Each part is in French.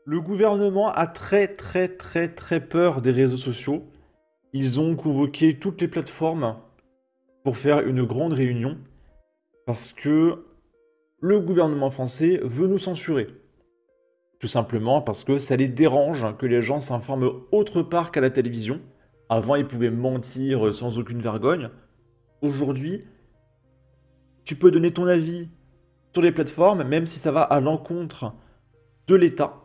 Le gouvernement a très peur des réseaux sociaux. Ils ont convoqué toutes les plateformes pour faire une grande réunion parce que le gouvernement français veut nous censurer. Tout simplement parce que ça les dérange que les gens s'informent autre part qu'à la télévision. Avant, ils pouvaient mentir sans aucune vergogne. Aujourd'hui, tu peux donner ton avis sur les plateformes, même si ça va à l'encontre de l'État.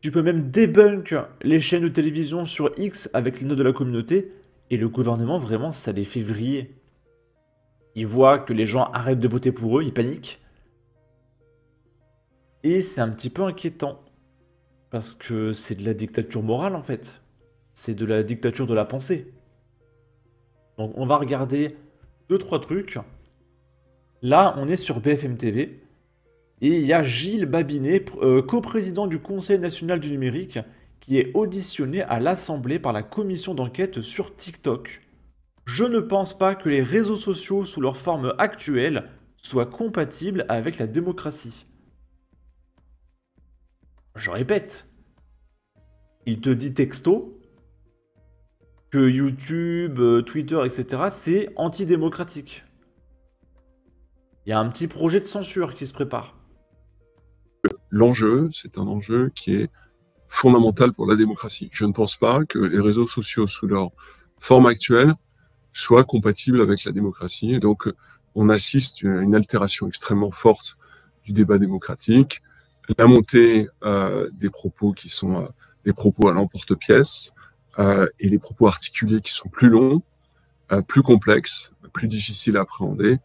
Tu peux même débunk les chaînes de télévision sur X avec les notes de la communauté, et le gouvernement, vraiment, ça les fait vriller. Ils voient que les gens arrêtent de voter pour eux, ils paniquent, et c'est un petit peu inquiétant, parce que c'est de la dictature morale en fait. C'est de la dictature de la pensée. Donc on va regarder deux, trois trucs. Là, on est sur BFM TV, et il y a Gilles Babinet, coprésident du Conseil national du numérique, qui est auditionné à l'Assemblée par la commission d'enquête sur TikTok. Je ne pense pas que les réseaux sociaux sous leur forme actuelle soient compatibles avec la démocratie. Je répète, il te dit texto que YouTube, Twitter, etc. c'est antidémocratique. Il y a un petit projet de censure qui se prépare. L'enjeu, c'est un enjeu qui est fondamental pour la démocratie. Je ne pense pas que les réseaux sociaux sous leur forme actuelle soient compatibles avec la démocratie. Et donc, on assiste à une altération extrêmement forte du débat démocratique, la montée des propos qui sont des propos à l'emporte-pièce et les propos articulés qui sont plus longs, plus complexes, plus difficiles à appréhender,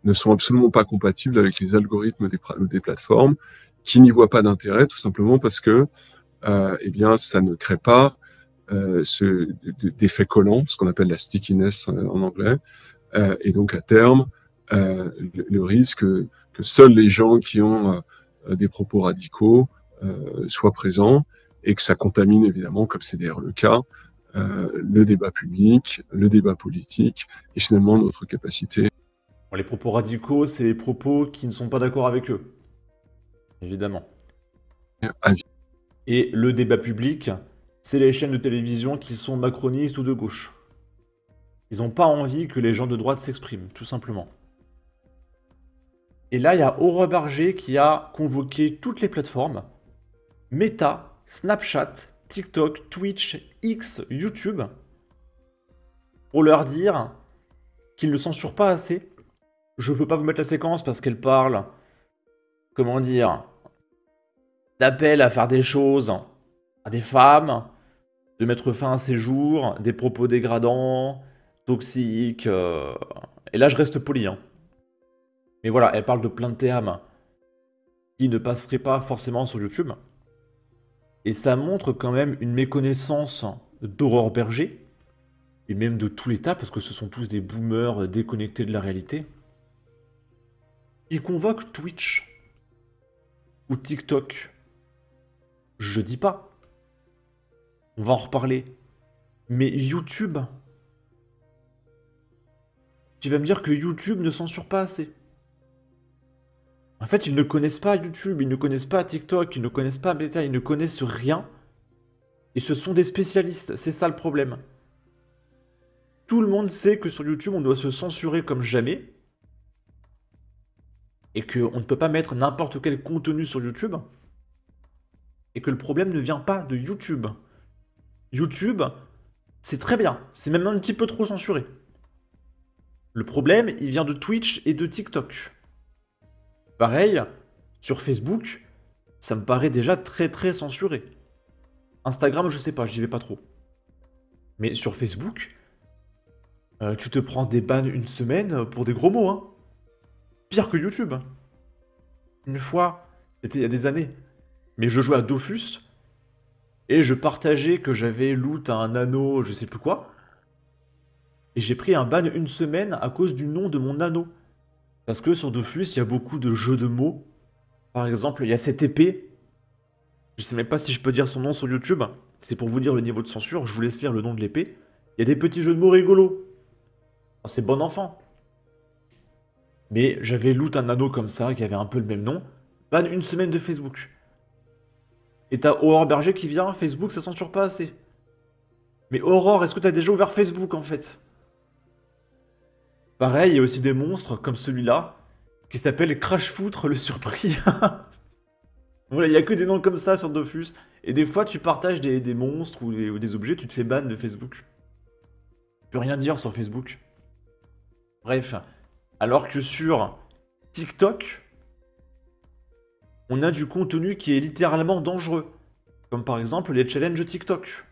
ne sont absolument pas compatibles avec les algorithmes des plateformes qui n'y voient pas d'intérêt, tout simplement parce que eh bien, ça ne crée pas d'effet collant, ce qu'on appelle la stickiness en anglais, et donc à terme, le risque que seuls les gens qui ont des propos radicaux soient présents et que ça contamine évidemment, comme c'est d'ailleurs le cas, le débat public, le débat politique et finalement notre capacité Bon, les propos radicaux, c'est les propos qui ne sont pas d'accord avec eux, évidemment. à vivre. Et le débat public, c'est les chaînes de télévision qui sont macronistes ou de gauche. Ils n'ont pas envie que les gens de droite s'expriment, tout simplement. Et là, il y a Aurore Berger qui a convoqué toutes les plateformes, Meta, Snapchat, TikTok, Twitch, X, YouTube, pour leur dire qu'ils ne censurent pas assez. Je peux pas vous mettre la séquence parce qu'elle parle, comment dire, d'appel à faire des choses à des femmes, de mettre fin à ses jours, des propos dégradants, toxiques. Et là, je reste poli, hein. Mais voilà, elle parle de plein de thèmes qui ne passeraient pas forcément sur YouTube. Et ça montre quand même une méconnaissance d'Aurore Berger, et même de tout l'État, parce que ce sont tous des boomers déconnectés de la réalité. Ils convoquent Twitch ou TikTok. Je dis pas. On va en reparler. Mais YouTube, tu vas me dire que YouTube ne censure pas assez. En fait, ils ne connaissent pas YouTube, ils ne connaissent pas TikTok, ils ne connaissent pas Meta, ils ne connaissent rien. Et ce sont des spécialistes, c'est ça le problème. Tout le monde sait que sur YouTube, on doit se censurer comme jamais. Et qu'on ne peut pas mettre n'importe quel contenu sur YouTube. Et que le problème ne vient pas de YouTube. YouTube, c'est très bien, c'est même un petit peu trop censuré. Le problème, il vient de Twitch et de TikTok. Pareil, sur Facebook, ça me paraît déjà très censuré. Instagram, je sais pas, j'y vais pas trop. Mais sur Facebook, tu te prends des bans une semaine pour des gros mots, hein. Pire que YouTube. Une fois, c'était il y a des années, mais je jouais à Dofus, et je partageais que j'avais loot à un anneau, je sais plus quoi, et j'ai pris un ban une semaine à cause du nom de mon anneau. Parce que sur Dofus, il y a beaucoup de jeux de mots. Par exemple, il y a cette épée. Je sais même pas si je peux dire son nom sur YouTube. C'est pour vous dire le niveau de censure. Je vous laisse lire le nom de l'épée. Il y a des petits jeux de mots rigolos. Oh, c'est bon enfant. Mais j'avais loot un anneau comme ça, qui avait un peu le même nom. Ban une semaine de Facebook. Et t'as Aurore Berger qui vient, Facebook, ça censure pas assez. Mais Aurore, est-ce que t'as déjà ouvert Facebook, en fait? Pareil, il y a aussi des monstres, comme celui-là, qui s'appelle Crashfoutre le Surpris. Voilà, il y a que des noms comme ça sur Dofus. Et des fois, tu partages des monstres ou des objets, tu te fais ban de Facebook. Tu peux rien dire sur Facebook. Bref. Alors que sur TikTok, on a du contenu qui est littéralement dangereux. Comme par exemple les challenges TikTok.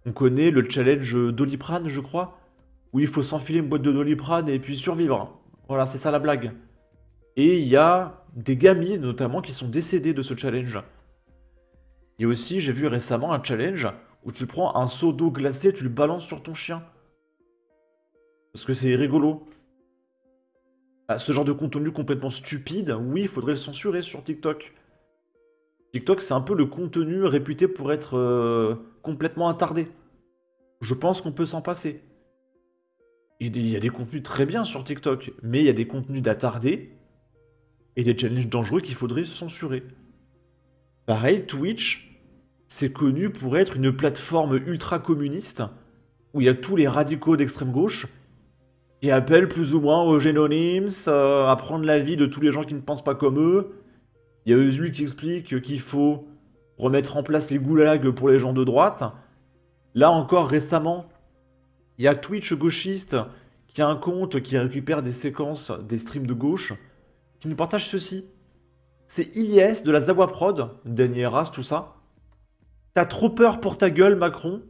On connaît le challenge Doliprane, je crois, où il faut s'enfiler une boîte de Doliprane et puis survivre. Voilà, c'est ça la blague. Et il y a des gamines, notamment, qui sont décédées de ce challenge. Et aussi, j'ai vu récemment un challenge où tu prends un seau d'eau glacée, tu le balances sur ton chien. Parce que c'est rigolo. Ah, ce genre de contenu complètement stupide, oui, il faudrait le censurer sur TikTok. TikTok, c'est un peu le contenu réputé pour être complètement attardé. Je pense qu'on peut s'en passer. Il y a des contenus très bien sur TikTok, mais il y a des contenus d'attardés et des challenges dangereux qu'il faudrait censurer. Pareil, Twitch, c'est connu pour être une plateforme ultra communiste où il y a tous les radicaux d'extrême gauche qui appellent plus ou moins aux génonymes, à prendre l'avis de tous les gens qui ne pensent pas comme eux. Il y a Usu qui explique qu'il faut remettre en place les goulags pour les gens de droite. Là encore récemment, il y a Twitch gauchiste qui a un compte qui récupère des séquences des streams de gauche qui nous partage ceci. C'est Ilyes de la Zawa Prod, Daniel Ras, tout ça. T'as trop peur pour ta gueule, Macron.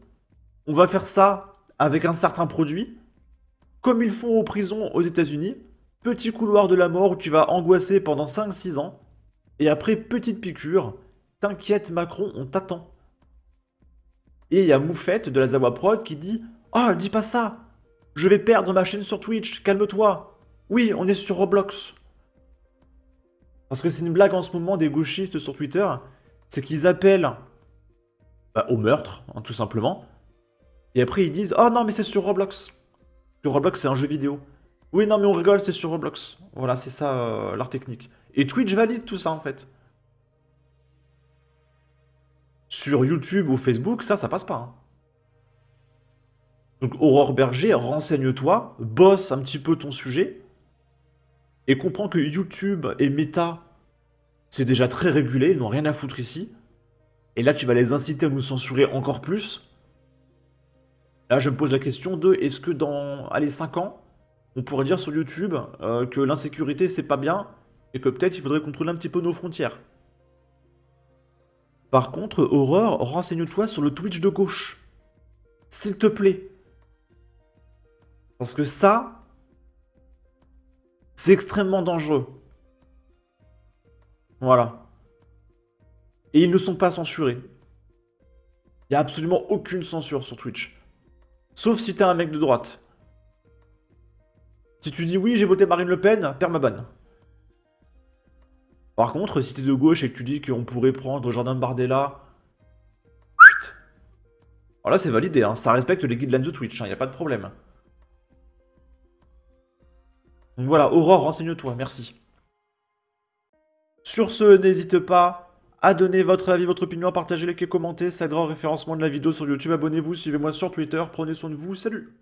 On va faire ça avec un certain produit. Comme ils font aux prisons aux États-Unis. Petit couloir de la mort où tu vas angoisser pendant 5-6 ans. Et après, petite piqûre. T'inquiète, Macron, on t'attend. Et il y a Moufette de la Zawa Prod qui dit « Ah, dis pas ça. Je vais perdre ma chaîne sur Twitch, calme-toi. Oui, on est sur Roblox. » Parce que c'est une blague en ce moment des gauchistes sur Twitter, c'est qu'ils appellent au meurtre, hein, tout simplement. Et après ils disent « Oh non mais c'est sur Roblox. » Sur Roblox c'est un jeu vidéo. Oui non mais on rigole, c'est sur Roblox. Voilà, c'est ça leur technique. Et Twitch valide tout ça en fait. Sur YouTube ou Facebook, ça passe pas. Hein. Donc Aurore Berger, renseigne-toi, bosse un petit peu ton sujet, et comprends que YouTube et Meta, c'est déjà très régulé, ils n'ont rien à foutre ici. Et là, tu vas les inciter à nous censurer encore plus. Là, je me pose la question de, est-ce que dans, allez, 5 ans, on pourrait dire sur YouTube que l'insécurité, c'est pas bien, et que peut-être il faudrait contrôler un petit peu nos frontières. Par contre, Aurore, renseigne-toi sur le Twitch de gauche. S'il te plaît. Parce que ça, c'est extrêmement dangereux. Voilà. Et ils ne sont pas censurés. Il n'y a absolument aucune censure sur Twitch. Sauf si t'es un mec de droite. Si tu dis oui, j'ai voté Marine Le Pen, permaban. Par contre, si t'es de gauche et que tu dis qu'on pourrait prendre Jordan Bardella... Alors là, c'est validé, hein. Ça respecte les guidelines de Twitch, il n'y a pas de problème. Donc voilà, Aurore, renseigne-toi, merci. Sur ce, n'hésite pas à donner votre avis, votre opinion, à partager, liker, commenter, ça aidera au référencement de la vidéo sur YouTube. Abonnez-vous, suivez-moi sur Twitter, prenez soin de vous, salut!